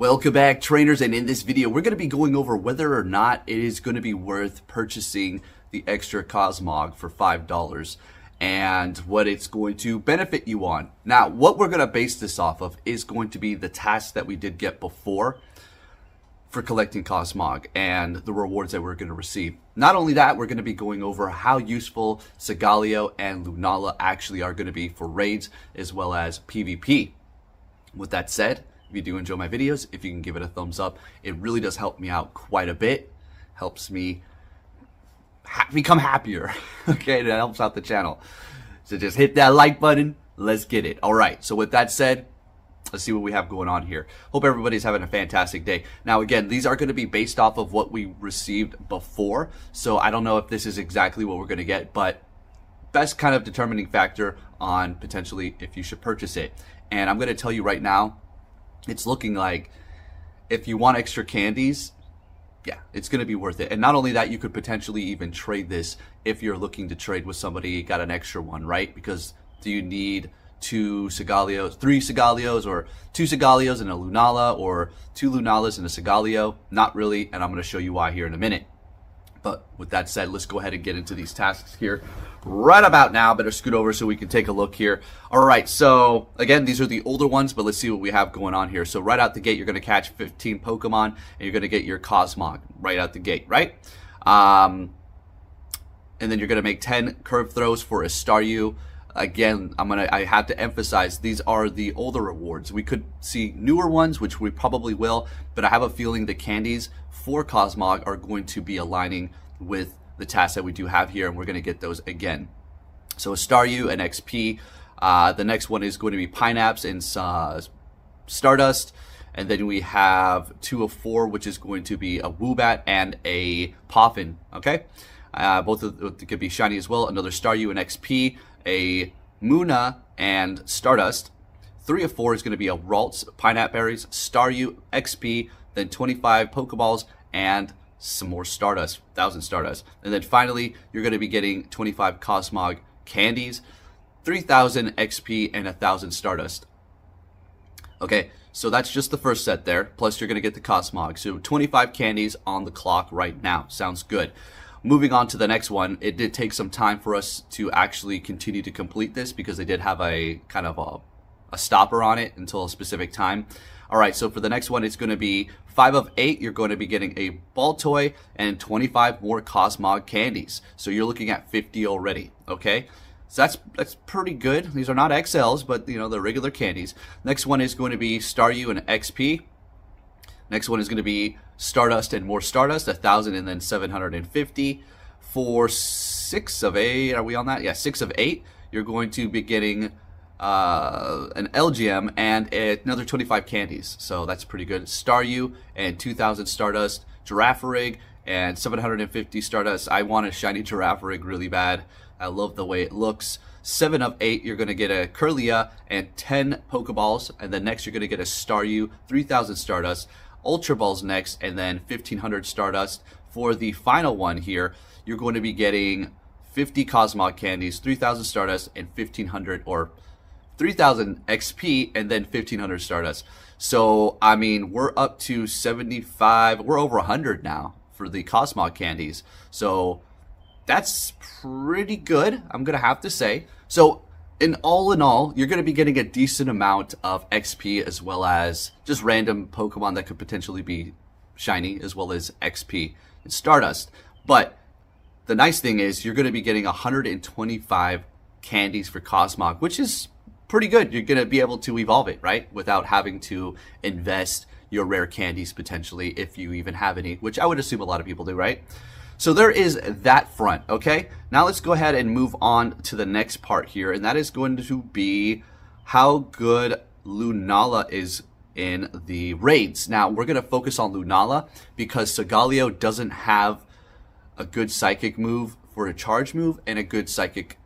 Welcome back, trainers, and in this video we're going to be going over whether or not it is going to be worth purchasing the extra COSMOG for $5 and what it's going to benefit you on. Now, what we're going to base this off of is going to be the tasks that we did get before for collecting COSMOG and the rewards that we're going to receive. Not only that, we're going to be going over how useful Solgaleo and Lunala actually are going to be for raids as well as PvP. With that said, if you do enjoy my videos, if you can give it a thumbs up, it really does help me out quite a bit. Helps me become happier. Okay, that helps out the channel. So just hit that like button. Let's get it. All right, so with that said, let's see what we have going on here. Hope everybody's having a fantastic day. Now, again, these are going to be based off of what we received before. So I don't know if this is exactly what we're going to get, but best kind of determining factor on potentially if you should purchase it. And I'm going to tell you right now, it's looking like if you want extra candies, yeah, it's going to be worth it. And not only that, you could potentially even trade this if you're looking to trade with somebody, got an extra one, right? Because do you need three Solgaleos, or two Solgaleos and a Lunala, or two Lunalas and a Solgaleo? Not really, and I'm going to show you why here in a minute. But with that said, let's go ahead and get into these tasks here right about now. Better scoot over so we can take a look here. All right, so again, these are the older ones, but let's see what we have going on here. So right out the gate, you're going to catch 15 Pokemon, and you're going to get your COSMOG right out the gate, right? And then you're going to make 10 curve throws for a Staryu. Again, I have to emphasize, these are the older rewards. We could see newer ones, which we probably will, but I have a feeling the candies for COSMOG are going to be aligning with the tasks that we do have here, and we're going to get those again. So a Staryu and XP. The next one is going to be Pineapps and Stardust. And then we have 2 of 4, which is going to be a Woobat and a Poffin, okay? Both of them could be shiny as well. Another Staryu and XP, a Munna and Stardust. 3 of 4 is going to be a Ralts, Pineapple Berries, Staryu, XP, then 25 Pokeballs, and some more Stardust, 1,000 Stardust. And then finally, you're going to be getting 25 COSMOG candies, 3,000 XP, and 1,000 Stardust. Okay, so that's just the first set there, plus you're going to get the COSMOG. So 25 candies on the clock right now. Sounds good. Moving on to the next one, it did take some time for us to actually continue to complete this because they did have a kind of a stopper on it until a specific time. All right, so for the next one, it's going to be 5 of 8. You're going to be getting a ball toy and 25 more COSMOG candies. So you're looking at 50 already, okay? So that's pretty good. These are not XLs, but you know, they're regular candies. Next one is going to be Staryu and XP. Next one is going to be Stardust and more Stardust, 1,000 and then 750. For 6 of 8, are we on that? Yeah, 6 of 8, you're going to be getting an LGM and another 25 candies. So that's pretty good. Staryu and 2,000 Stardust, Girafarig and 750 Stardust. I want a shiny Girafarig really bad. I love the way it looks. 7 of 8, you're going to get a Curlia and 10 Pokeballs. And then next, you're going to get a Staryu, 3,000 Stardust. Ultra Balls next, and then 1,500 Stardust. For the final one here, you're going to be getting 50 COSMOG candies, 3,000 Stardust, and 1,500 or 3,000 XP, and then 1,500 Stardust. So, I mean, we're up to 75. We're over 100 now for the COSMOG candies. So, that's pretty good, I'm going to have to say. So, in all, you're going to be getting a decent amount of XP as well as just random Pokemon that could potentially be shiny, as well as XP and Stardust. But the nice thing is you're going to be getting 125 candies for COSMOG, which is pretty good. You're going to be able to evolve it, right? Without having to invest your rare candies potentially, if you even have any, which I would assume a lot of people do, right? So there is that front, okay? Now let's go ahead and move on to the next part here, and that is going to be how good Lunala is in the raids. Now, we're going to focus on Lunala because Solgaleo doesn't have a good psychic move for a charge move and a good psychic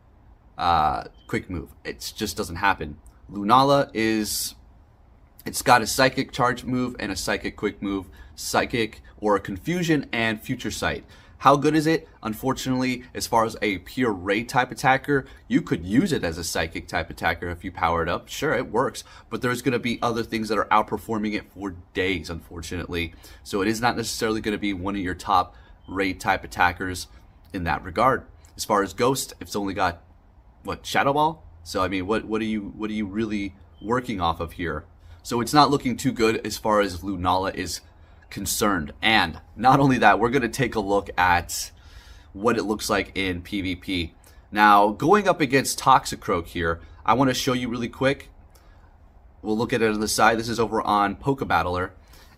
quick move. It just doesn't happen. Lunala it's got a psychic charge move and a psychic quick move, psychic or a confusion and future sight. How good is it? Unfortunately, as far as a pure raid type attacker, you could use it as a psychic type attacker if you power it up. Sure, it works, but there's going to be other things that are outperforming it for days, unfortunately. So it is not necessarily going to be one of your top raid type attackers in that regard. As far as Ghost, it's only got, what, Shadow Ball? So I mean, what are you really working off of here? So it's not looking too good as far as Lunala is concerned. And not only that, we're going to take a look at what it looks like in PvP. Now, going up against Toxicroak here, I want to show you really quick. We'll look at it on the side. This is over on Pokebattler.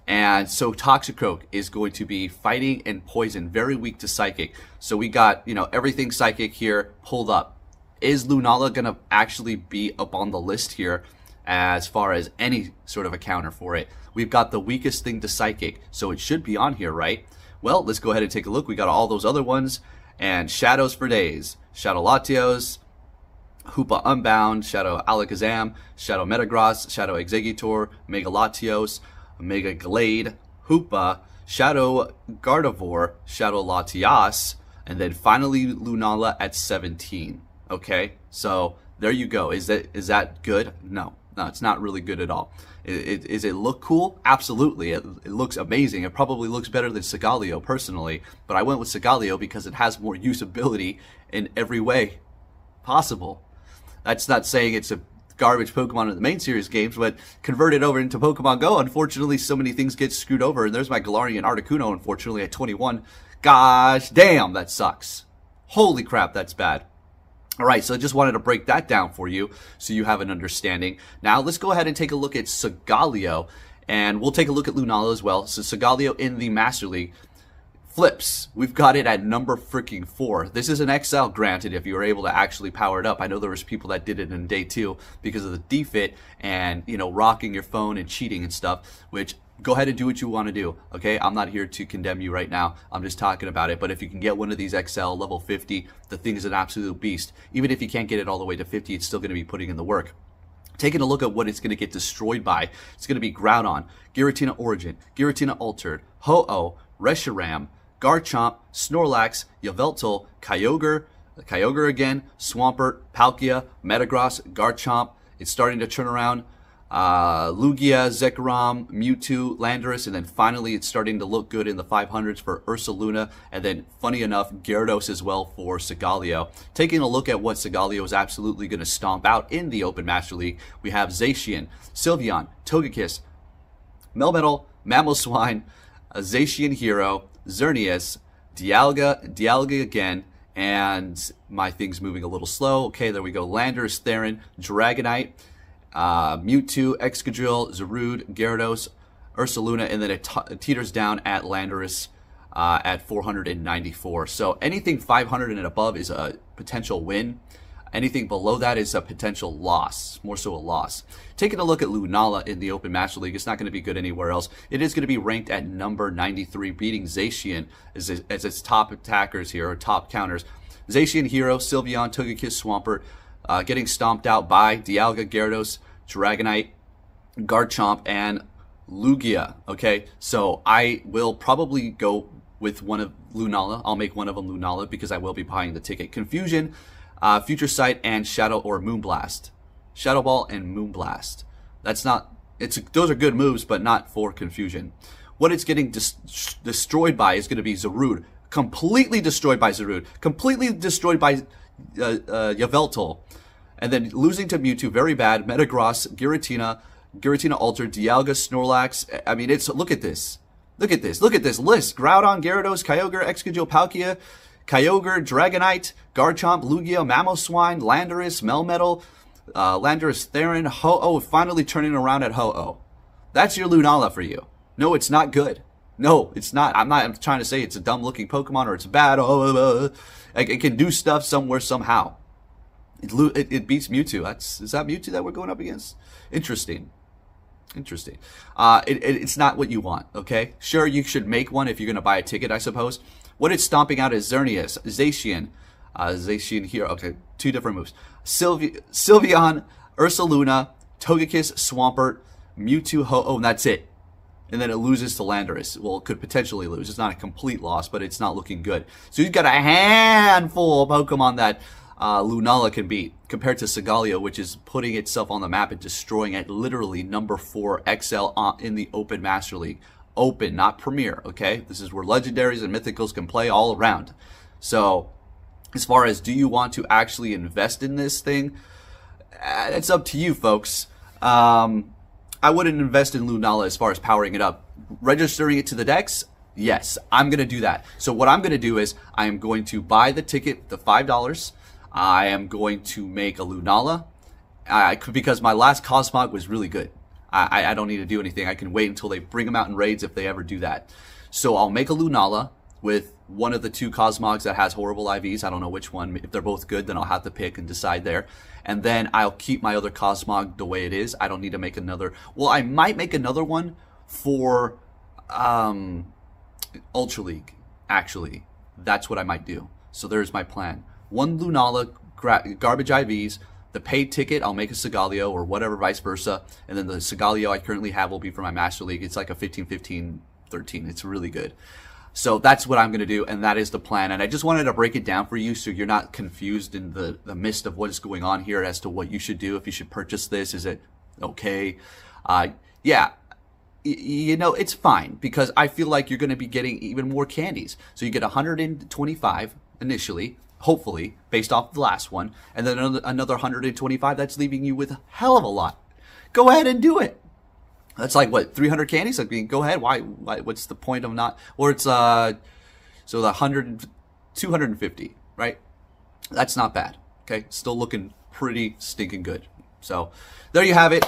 And so Toxicroak is going to be fighting and poison, very weak to Psychic. So we got, you know, everything Psychic here pulled up. Is Lunala going to actually be up on the list here as far as any sort of a counter for it? We've got the weakest thing to Psychic, so it should be on here, right? Well, let's go ahead and take a look. We got all those other ones, and Shadows for days. Shadow Latios, Hoopa Unbound, Shadow Alakazam, Shadow Metagross, Shadow Exeggutor, Mega Latios, Mega Glade, Hoopa, Shadow Gardevoir, Shadow Latias, and then finally Lunala at 17. Okay, so there you go. Is that good? No, it's not really good at all. Is it look cool? Absolutely. It looks amazing. It probably looks better than Solgaleo personally, but I went with Solgaleo because it has more usability in every way possible. That's not saying it's a garbage Pokemon in the main series games, but converted over into Pokemon Go, unfortunately, so many things get screwed over. And there's my Galarian Articuno, unfortunately, at 21. Gosh damn, that sucks. Holy crap, that's bad. All right, so I just wanted to break that down for you so you have an understanding. Now, let's go ahead and take a look at Solgaleo, and we'll take a look at Lunala as well. So Solgaleo in the Master League flips. We've got it at number freaking 4. This is an XL, granted, if you were able to actually power it up. I know there was people that did it in day 2 because of the defit and, you know, rocking your phone and cheating and stuff, which go ahead and do what you want to do, okay? I'm not here to condemn you right now. I'm just talking about it. But if you can get one of these XL level 50, the thing is an absolute beast. Even if you can't get it all the way to 50, it's still going to be putting in the work. Taking a look at what it's going to get destroyed by, it's going to be Groudon, Giratina Origin, Giratina Altered, Ho-Oh, Reshiram, Garchomp, Snorlax, Yveltal, Kyogre again, Swampert, Palkia, Metagross, Garchomp. It's starting to turn around. Lugia, Zekrom, Mewtwo, Landorus, and then finally it's starting to look good in the 500s for Ursaluna, and then funny enough, Gyarados as well for Solgaleo. Taking a look at what Solgaleo is absolutely going to stomp out in the Open Master League, we have Zacian, Sylveon, Togekiss, Melmetal, Mamoswine, Zacian Hero, Xerneas, Dialga again, and my thing's moving a little slow. Okay, there we go. Landorus, Therian, Dragonite, Mewtwo, Excadrill, Zarude, Gyarados, Ursaluna, and then it teeters down at Landorus at 494. So anything 500 and above is a potential win. Anything below that is a potential loss, more so a loss. Taking a look at Lunala in the Open Master League, it's not going to be good anywhere else. It is going to be ranked at number 93, beating Zacian as its top attackers here, or top counters. Zacian Hero, Sylveon, Togekiss, Swampert, getting stomped out by Dialga, Gyarados, Dragonite, Garchomp, and Lugia. Okay, so I will probably go with one of Lunala. I'll make one of them Lunala because I will be buying the ticket. Confusion, Future Sight, and Shadow or Moonblast. Shadow Ball and Moonblast. That's not, those are good moves, but not for Confusion. What it's getting destroyed by is going to be Zarude. Completely destroyed by Zarude. Completely destroyed by Yveltal. And then losing to Mewtwo, very bad. Metagross, Giratina Altered, Dialga, Snorlax. I mean, look at this. Look at this list. Groudon, Gyarados, Kyogre, Excadrill, Palkia, Kyogre, Dragonite, Garchomp, Lugia, Mamoswine, Landorus, Melmetal, Landorus, Therian, Ho-Oh, finally turning around at Ho-Oh. That's your Lunala for you. No, it's not good. No, it's not. I'm trying to say it's a dumb-looking Pokemon or it's bad. It can do stuff somewhere, somehow. It beats Mewtwo. Is that Mewtwo that we're going up against? Interesting. It's not what you want, okay? Sure, you should make one if you're going to buy a ticket, I suppose. What it's stomping out is Xerneas, Zacian here. Okay, 2 different moves. Sylveon, Ursaluna, Togekiss, Swampert, Mewtwo, Ho-Oh, and that's it. and then it loses to Landorus. Well, it could potentially lose. It's not a complete loss, but it's not looking good. So you've got a handful of Pokemon that Lunala can beat, compared to Solgaleo, which is putting itself on the map and destroying it, literally number 4 XL in the Open Master League. Open, not Premier, okay? This is where Legendaries and Mythicals can play all around. So, as far as do you want to actually invest in this thing, it's up to you, folks. I wouldn't invest in Lunala as far as powering it up. Registering it to the decks, yes, I'm going to do that. So what I'm going to do is I am going to buy the ticket, the $5. I am going to make a Lunala because my last COSMOG was really good. I don't need to do anything. I can wait until they bring them out in raids if they ever do that. So I'll make a Lunala with one of the 2 COSMOGs that has horrible IVs. I don't know which one. If they're both good, then I'll have to pick and decide there. And then I'll keep my other COSMOG the way it is. I don't need to make another. Well, I might make another one for Ultra League, actually. That's what I might do. So there's my plan. One Lunala, garbage IVs. The paid ticket, I'll make a Solgaleo or whatever, vice versa. And then the Solgaleo I currently have will be for my Master League. It's like a 15-15-13. It's really good. So that's what I'm going to do, and that is the plan. And I just wanted to break it down for you so you're not confused in the midst of what is going on here as to what you should do, if you should purchase this. Is it okay? Yeah, you know, it's fine because I feel like you're going to be getting even more candies. So you get 125 initially, hopefully, based off the last one, and then another 125. That's leaving you with a hell of a lot. Go ahead and do it. That's like, what, 300 candies? I mean, go ahead. Why? What's the point of not? Or it's, so the 100, 250, right? That's not bad, okay? Still looking pretty stinking good. So, there you have it.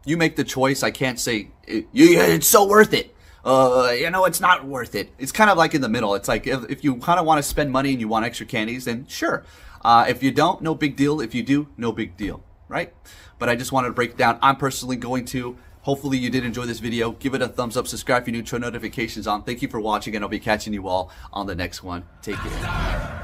You make the choice. I can't say, it's so worth it. You know, it's not worth it. It's kind of like in the middle. It's like, if you kind of want to spend money and you want extra candies, then sure. If you don't, no big deal. If you do, no big deal, right? But I just wanted to break it down. I'm personally going to. Hopefully you did enjoy this video. Give it a thumbs up, subscribe if you're new, turn notifications on. Thank you for watching, and I'll be catching you all on the next one. Take care.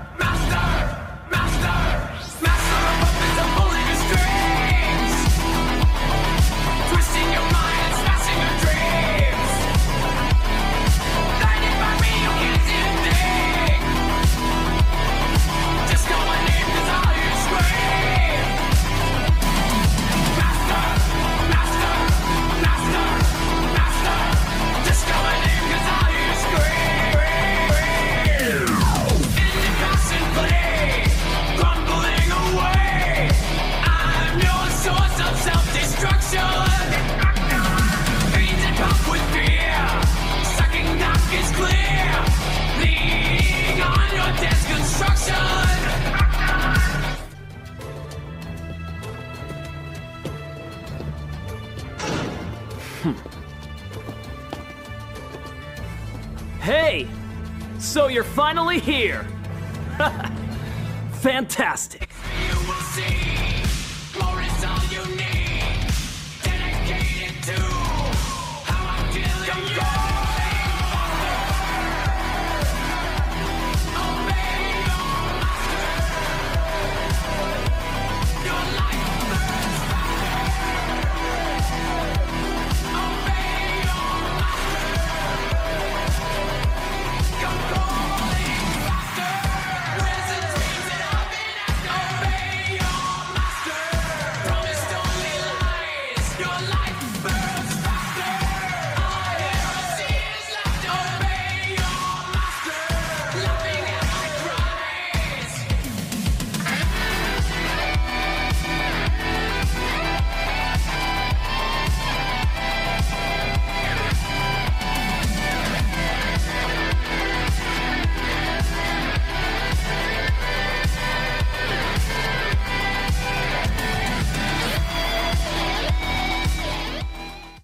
Hey! So you're finally here! Fantastic! You will see.